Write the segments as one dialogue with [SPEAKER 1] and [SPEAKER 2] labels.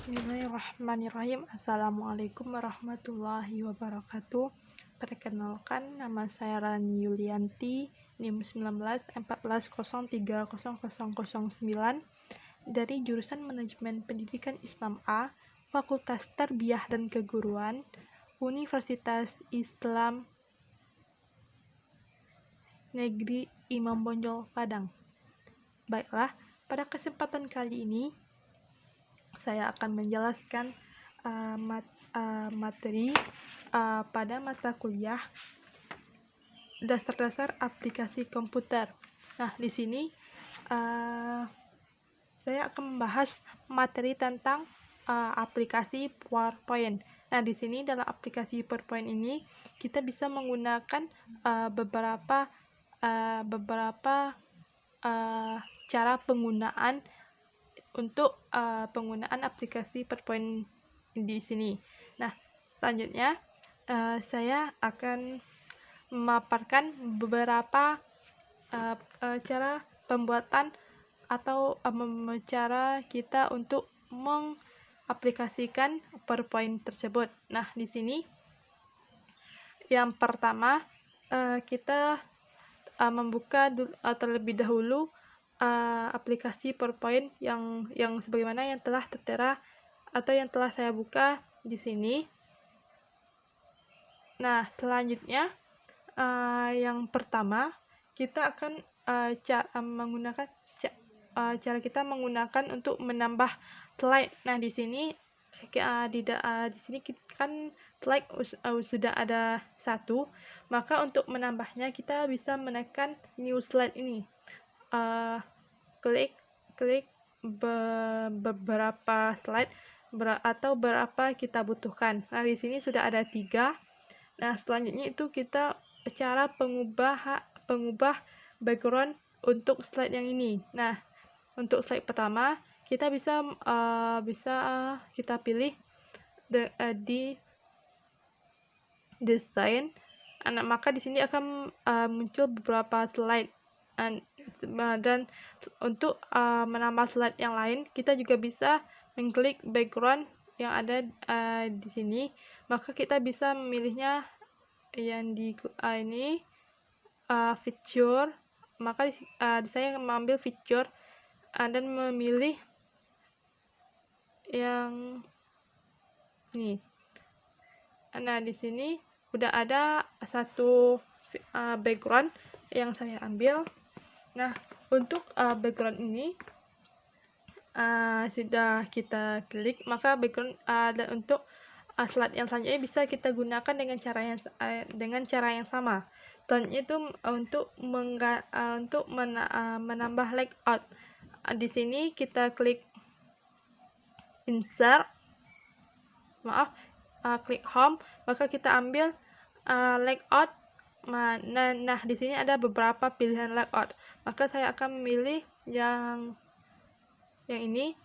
[SPEAKER 1] Bismillahirrahmanirrahim. Assalamualaikum warahmatullahi wabarakatuh. Perkenalkan, nama saya Rani Yulianti, NIM 19 14030009 dari jurusan Manajemen Pendidikan Islam A, Fakultas Tarbiyah dan Keguruan, Universitas Islam Negeri Imam Bonjol, Padang. Baiklah, pada kesempatan kali ini saya akan menjelaskan materi pada mata kuliah dasar-dasar aplikasi komputer. Nah, di sini saya akan membahas materi tentang aplikasi PowerPoint. Nah, di sini dalam aplikasi PowerPoint ini kita bisa menggunakan beberapa cara penggunaan untuk penggunaan aplikasi PowerPoint di sini. Nah, selanjutnya saya akan memaparkan beberapa cara pembuatan atau cara kita untuk mengaplikasikan PowerPoint tersebut. Nah, di sini yang pertama kita membuka terlebih dahulu aplikasi PowerPoint yang sebagaimana yang telah tertera atau yang telah saya buka di sini. Nah, selanjutnya yang pertama kita akan cara kita menggunakan untuk menambah slide. Nah, di sini kan slide sudah ada satu, maka untuk menambahnya kita bisa menekan new slide ini. Klik beberapa slide atau berapa kita butuhkan. Nah, di sini sudah ada 3. Nah, selanjutnya itu kita cara pengubah background untuk slide yang ini. Nah, untuk slide pertama kita bisa kita pilih di desain. Maka di sini akan muncul beberapa slide. Dan untuk menambah slide yang lain, kita juga bisa mengklik background yang ada di sini. Maka kita bisa memilihnya yang di ini feature. Maka saya mengambil feature dan memilih yang ini. Nah, di sini udah ada satu background yang saya ambil. Nah, untuk background ini sudah kita klik, maka background untuk slide yang selanjutnya bisa kita gunakan dengan cara yang sama. Selanjutnya itu untuk menambah layout. Di sini kita klik insert, klik home, maka kita ambil layout. Nah, di sini ada beberapa pilihan layout, maka saya akan memilih yang ini.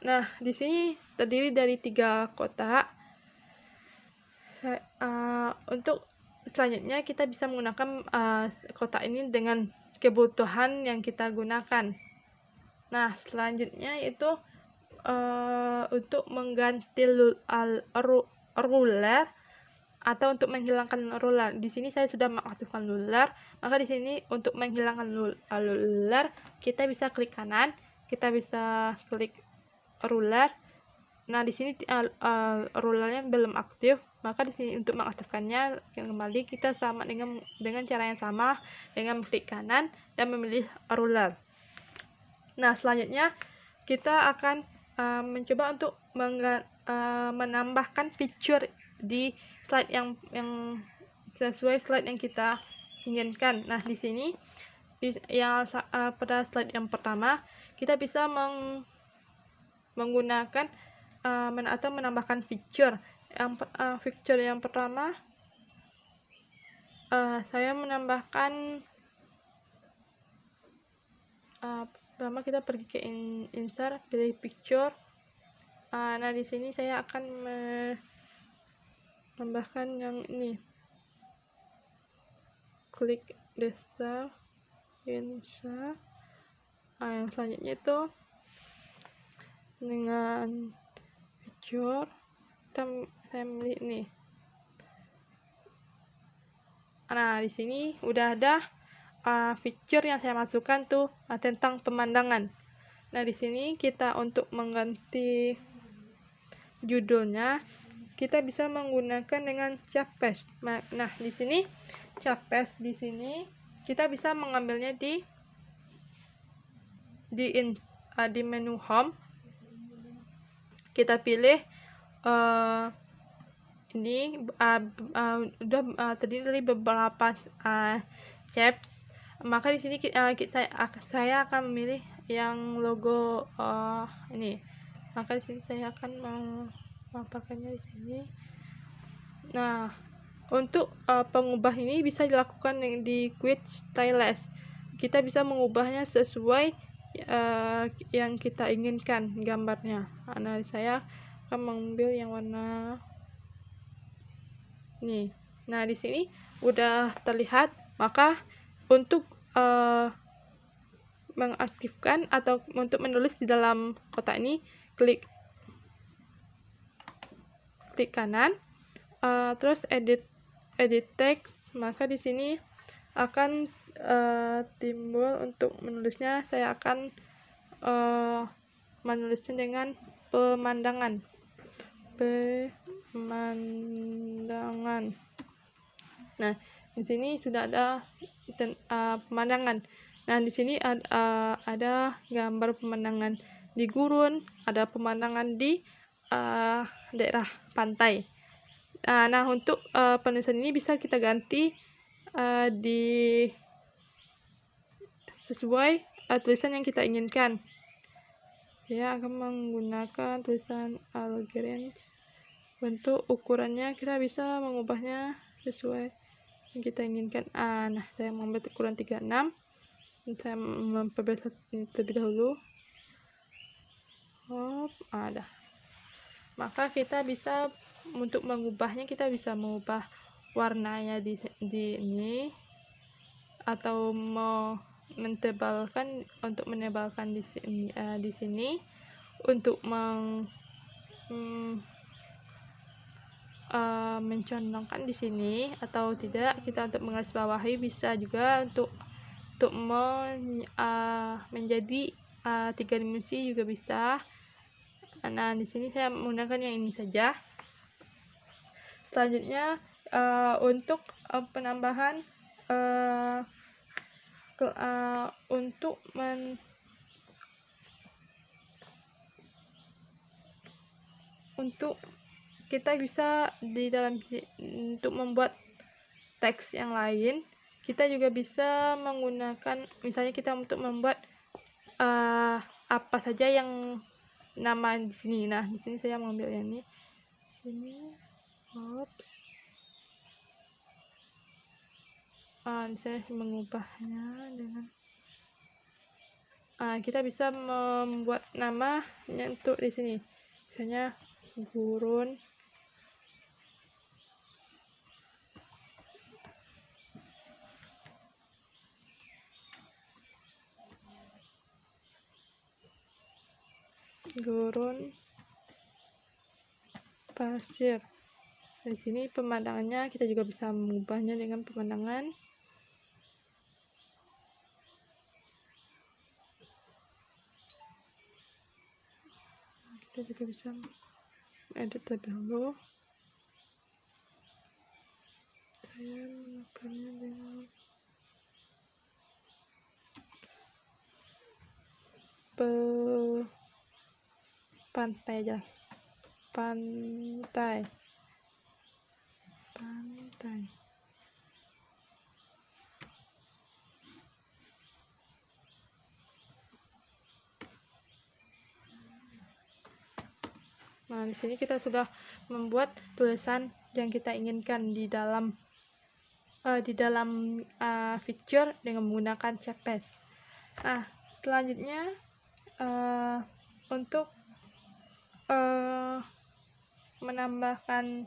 [SPEAKER 1] Nah, di sini terdiri dari 3 kotak. Untuk selanjutnya kita bisa menggunakan kotak ini dengan kebutuhan yang kita gunakan. Nah, selanjutnya itu untuk mengganti ruler atau untuk menghilangkan ruler. Di sini saya sudah mengaktifkan ruler, maka di sini untuk menghilangkan ruler kita bisa klik kanan, kita bisa klik ruler. Nah, di sini rulernya belum aktif, maka di sini untuk mengaktifkannya kembali kita sama dengan cara yang sama dengan klik kanan dan memilih ruler. Nah, selanjutnya kita akan mencoba untuk menambahkan feature di slide yang sesuai slide yang kita inginkan. Nah, di sini pada slide yang pertama kita bisa menggunakan atau menambahkan feature. Feature yang pertama saya menambahkan pertama kita pergi ke insert, pilih picture. Nah, di sini saya akan menambahkan yang ini, klik desa insert. Yang selanjutnya itu dengan picture, saya milih nih. Nah, di sini udah ada feature yang saya masukkan tuh tentang pemandangan. Nah, di sini kita untuk mengganti judulnya kita bisa menggunakan dengan Chapes. Nah, di sini Chapes di sini kita bisa mengambilnya di menu home. Kita pilih ini udah terdiri dari beberapa chapes. Maka di sini saya akan memilih yang logo ini. Maka di sini saya akan memaparkannya di sini. Nah, untuk pengubah ini bisa dilakukan di Quick Stylus. Kita bisa mengubahnya sesuai yang kita inginkan gambarnya. Nah, saya akan mengambil yang warna nih. Nah, di sini udah terlihat. Maka untuk mengaktifkan atau untuk menulis di dalam kotak ini, klik kanan, terus edit text. Maka di sini akan timbul untuk menulisnya. Saya akan menulisnya dengan pemandangan. Nah, di sini sudah ada pemandangan. Nah, di sini ada gambar pemandangan di gurun, ada pemandangan di daerah pantai. Nah, untuk penulisan ini bisa kita ganti di sesuai tulisan yang kita inginkan. Saya akan menggunakan tulisan Algerines. Bentuk ukurannya kita bisa mengubahnya sesuai yang kita inginkan. Nah, saya mengambil ukuran 36 dan saya memperbesar ini terlebih dahulu. Ada. Maka kita bisa untuk mengubahnya, kita bisa mengubah warnanya di ini, atau mau mentebalkan untuk menebalkan di sini untuk mencondongkan di sini, atau tidak kita untuk menggarisbawahi. Bisa juga untuk menjadi 3 dimensi juga bisa. Nah, di sini saya menggunakan yang ini saja. Selanjutnya untuk penambahan untuk kita bisa di dalam untuk membuat teks yang lain, kita juga bisa menggunakan, misalnya kita untuk membuat apa saja yang nama di sini. Nah, di sini saya mengambil yang ini. Sini, saya mengubahnya dengan kita bisa membuat namanya untuk di sini, misalnya gurun. Pasir. Di sini pemandangannya kita juga bisa mengubahnya dengan pemandangan. Kita juga bisa edit terlebih dahulu. Saya melakukannya dengan pantai aja. Pantai. Nah, di sini kita sudah membuat tulisan yang kita inginkan di dalam feature dengan menggunakan Chapes. Nah, selanjutnya untuk menambahkan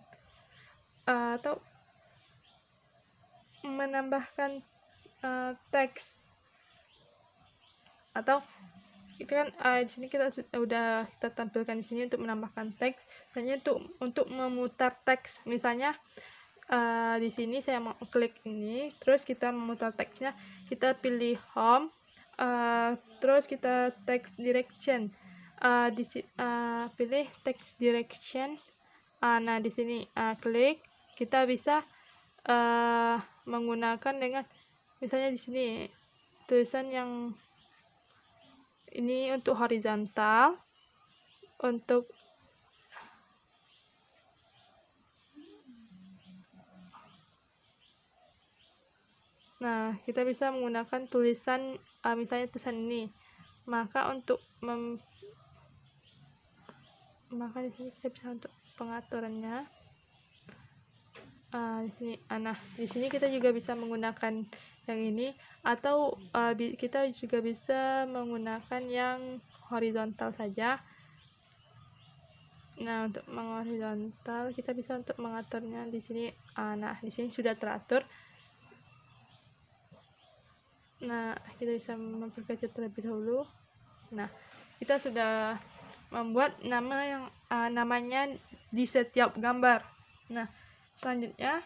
[SPEAKER 1] teks, atau kita kan di sini kita udah kita tampilkan di sini untuk menambahkan teks. Misalnya untuk memutar teks, misalnya di sini saya mau klik ini, terus kita memutar teksnya, kita pilih home, terus kita text direction, pilih text direction. Nah di sini klik, kita bisa menggunakan dengan misalnya di sini tulisan yang ini untuk horizontal, untuk nah kita bisa menggunakan tulisan misalnya tulisan ini, maka maka di sini kita bisa untuk pengaturannya. Di sini, nah di sini kita juga bisa menggunakan yang ini, atau kita juga bisa menggunakan yang horizontal saja. Nah untuk menghorizontal kita bisa untuk mengaturnya di sini. Nah di sini sudah teratur. Nah kita bisa memperkecil terlebih dahulu. Nah kita sudah membuat nama yang namanya di setiap gambar. Nah selanjutnya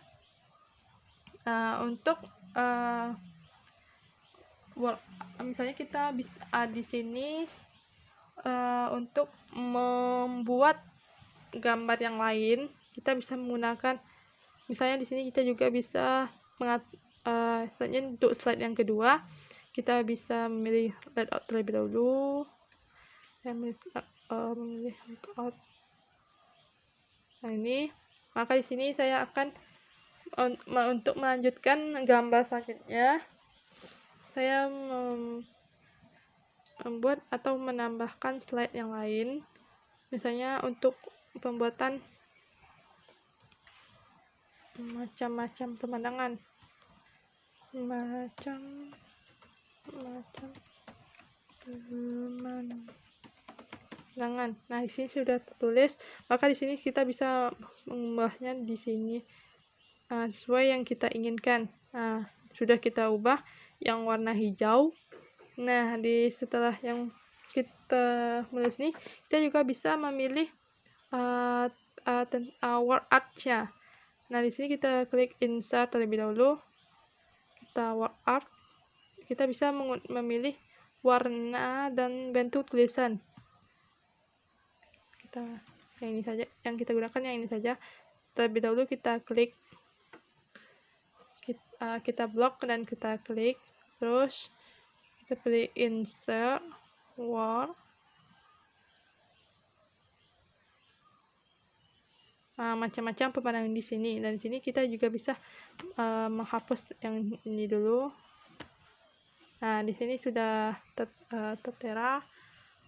[SPEAKER 1] untuk misalnya kita bisa di sini untuk membuat gambar yang lain, kita bisa menggunakan misalnya di sini kita juga bisa misalnya untuk slide yang kedua kita bisa memilih layout terlebih dahulu. Saya memilih layout. Nah ini, maka di sini saya akan untuk melanjutkan gambar selanjutnya, saya membuat atau menambahkan slide yang lain, misalnya untuk pembuatan macam-macam pemandangan, Nah di sini sudah tertulis, maka di sini kita bisa mengubahnya di sini sesuai yang kita inginkan. Nah sudah kita ubah yang warna hijau. Nah setelah yang kita menulis ini, kita juga bisa memilih word art-nya. Nah di sini kita klik insert terlebih dahulu, kita word art, kita bisa memilih warna dan bentuk tulisan. Yang ini saja, yang kita gunakan yang ini saja. Terlebih dahulu kita klik, kita blok dan kita klik, terus kita pilih insert word. Macam-macam pemandangan di sini, dan di sini kita juga bisa menghapus yang ini dulu. Nah di sini sudah tertera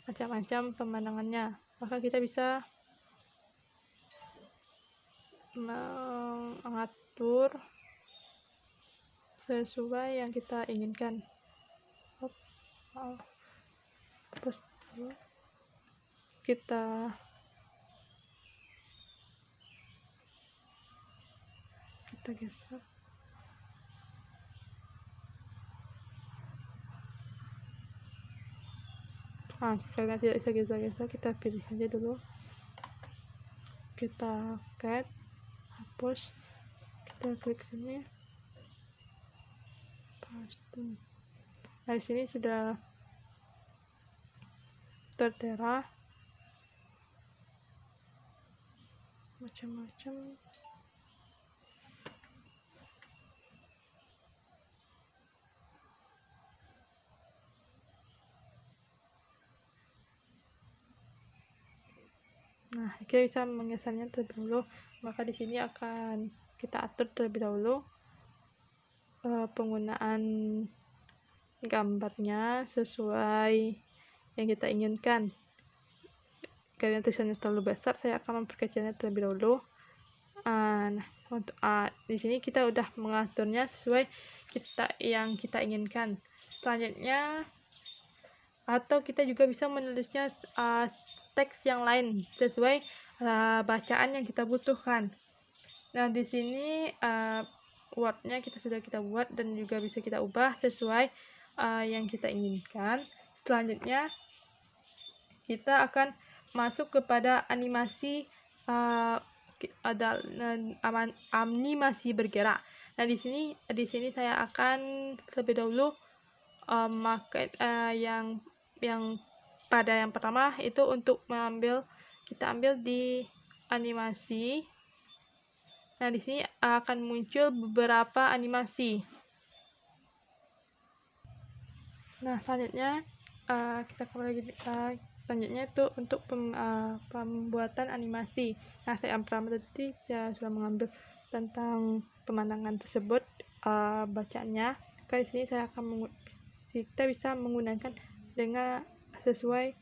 [SPEAKER 1] macam-macam pemandangannya, maka kita bisa mengatur sesuai yang kita inginkan. Terus kita geser. Karena tidak bisa geser-geser, kita pilih aja dulu, kita cut, hapus, kita klik sini, paste. Nah di sini sudah tertera macam-macam. Nah kita bisa menggesernya terlebih dahulu, maka di sini akan kita atur terlebih dahulu penggunaan gambarnya sesuai yang kita inginkan. Karena tulisannya terlalu besar, saya akan memperkecilnya terlebih dahulu. Nah untuk di sini kita udah mengaturnya sesuai yang kita inginkan. Selanjutnya, atau kita juga bisa menulisnya teks yang lain sesuai bacaan yang kita butuhkan. Nah di sini wordnya sudah kita buat dan juga bisa kita ubah sesuai yang kita inginkan. Selanjutnya kita akan masuk kepada animasi animasi bergerak. Nah, di sini saya akan terlebih dahulu yang pada yang pertama itu untuk kita ambil di animasi. Nah, di sini akan muncul beberapa animasi. Nah, selanjutnya kita kembali lagi. Selanjutnya itu untuk pembuatan animasi. Nah, yang pertama tadi saya sudah mengambil tentang pemandangan tersebut bacaannya. Di sini kita bisa menggunakan dengan sesuai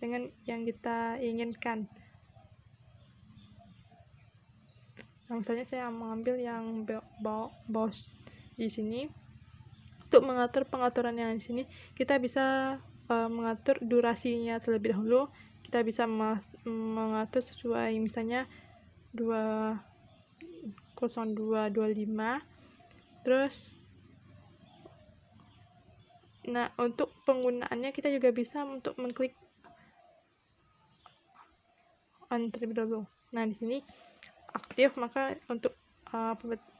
[SPEAKER 1] dengan yang kita inginkan. Nah, misalnya saya mengambil yang boss di sini. Untuk mengatur pengaturan yang di sini, kita bisa mengatur durasinya terlebih dahulu. Kita bisa mengatur sesuai misalnya 20225. Terus nah, untuk penggunaannya kita juga bisa untuk mengklik on terlebih dahulu. Nah, di sini aktif, maka untuk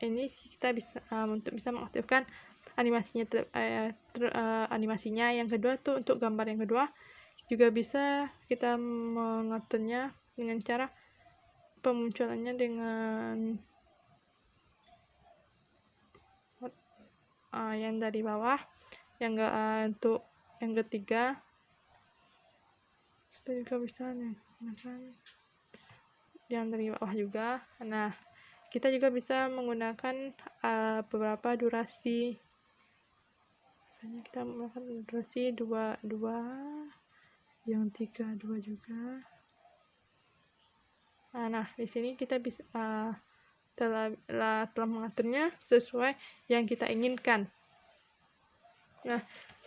[SPEAKER 1] ini kita bisa untuk bisa mengaktifkan animasinya. Yang kedua tuh untuk gambar yang kedua juga bisa kita mengaturnya dengan cara pemunculannya dengan yang dari bawah. Untuk yang ketiga kita juga bisa yang dari bawah juga. Nah, kita juga bisa menggunakan beberapa durasi. Misalnya kita menggunakan durasi 2, yang 3, 2 juga. Nah, di sini kita bisa telah mengaturnya sesuai yang kita inginkan. Nah,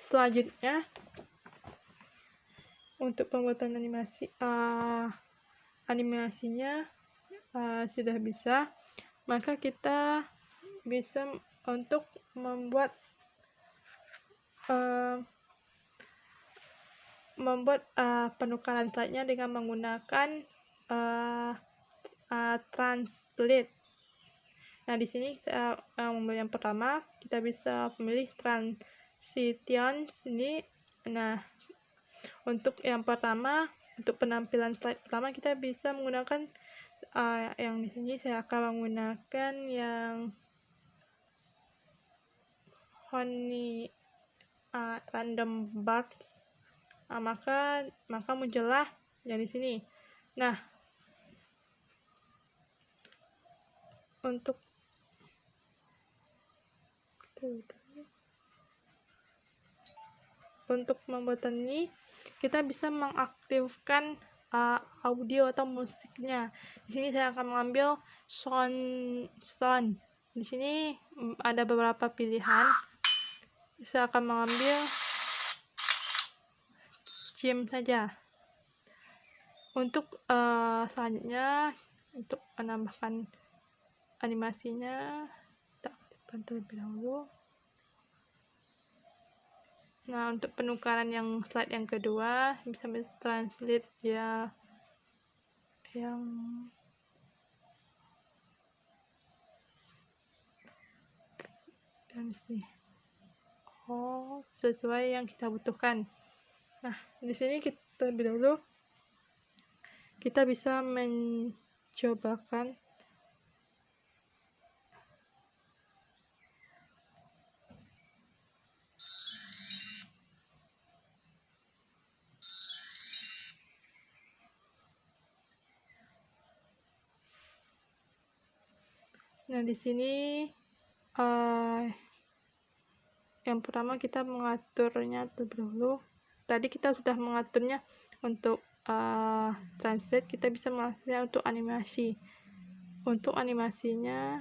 [SPEAKER 1] selanjutnya untuk pembuatan animasinya sudah bisa, maka kita bisa untuk membuat penukaran slide-nya dengan menggunakan translate. Nah, di sini saya memilih yang pertama, kita bisa memilih transition ini. Nah, untuk yang pertama, untuk penampilan slide pertama kita bisa menggunakan yang di sini saya akan menggunakan yang random bars. Maka muncullah yang di sini. Nah, untuk membuat ini kita bisa mengaktifkan audio atau musiknya. Di sini saya akan mengambil sound. Di sini ada beberapa pilihan. Saya akan mengambil theme saja. Untuk selanjutnya untuk menambahkan animasinya kita aktifkan terlebih dahulu. Nah, untuk penukaran yang slide yang kedua bisa translate ya yang dan sini sesuai yang kita butuhkan. Nah, di sini kita terlebih dahulu kita bisa mencobakan Nah, di sini yang pertama kita mengaturnya terlebih dahulu. Tadi kita sudah mengaturnya untuk translate, kita bisa mengaturnya untuk animasi. Untuk animasinya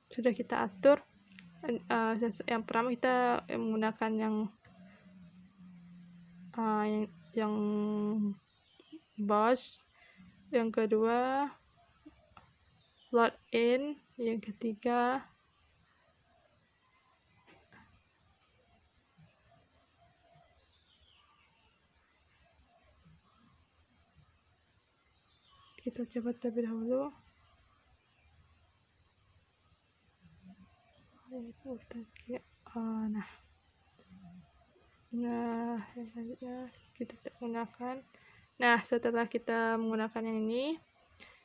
[SPEAKER 1] sudah kita atur. Yang pertama kita menggunakan yang boss. Yang kedua load in. Yang ketiga kita coba terlebih dahulu. Nah yang selanjutnya kita gunakan. Nah, setelah kita menggunakan yang ini,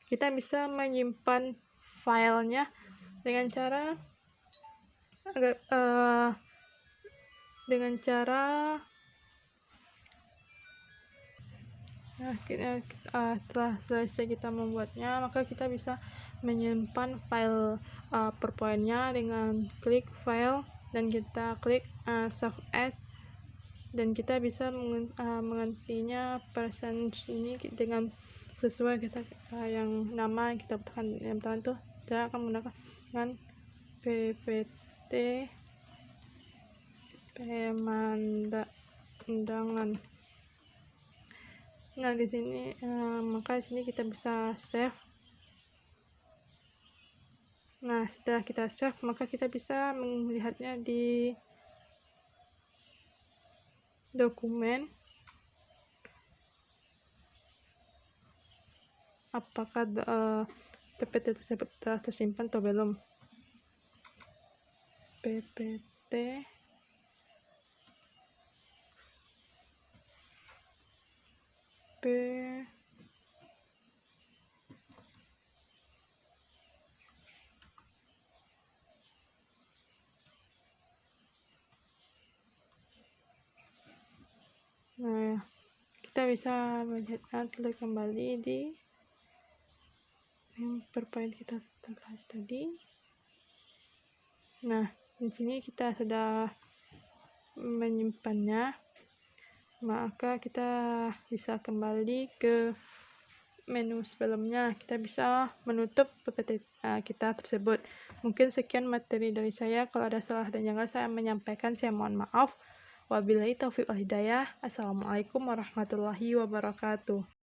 [SPEAKER 1] kita bisa menyimpan filenya dengan cara setelah selesai kita membuatnya, maka kita bisa menyimpan file PowerPoint-nya dengan klik file dan kita klik save as, dan kita bisa menggantinya persen ini dengan sesuai kita yang nama yang kita butuhkan. Yang pertama itu kita akan menggunakan PPT pemandangan. Nah di sini maka di sini kita bisa save. Nah setelah kita save, maka kita bisa melihatnya di dokumen apakah PPT tersebut telah tersimpan atau belum. PPT Nah, kita bisa melihatnya kembali di PowerPoint kita tadi. Nah, di sini kita sudah menyimpannya, maka kita bisa kembali ke menu sebelumnya. Kita bisa menutup PPT kita tersebut. Mungkin sekian materi dari saya. Kalau ada salah dan janggal saya menyampaikan, saya mohon maaf. Wabillahi taufiq wal hidayah. Assalamualaikum warahmatullahi wabarakatuh.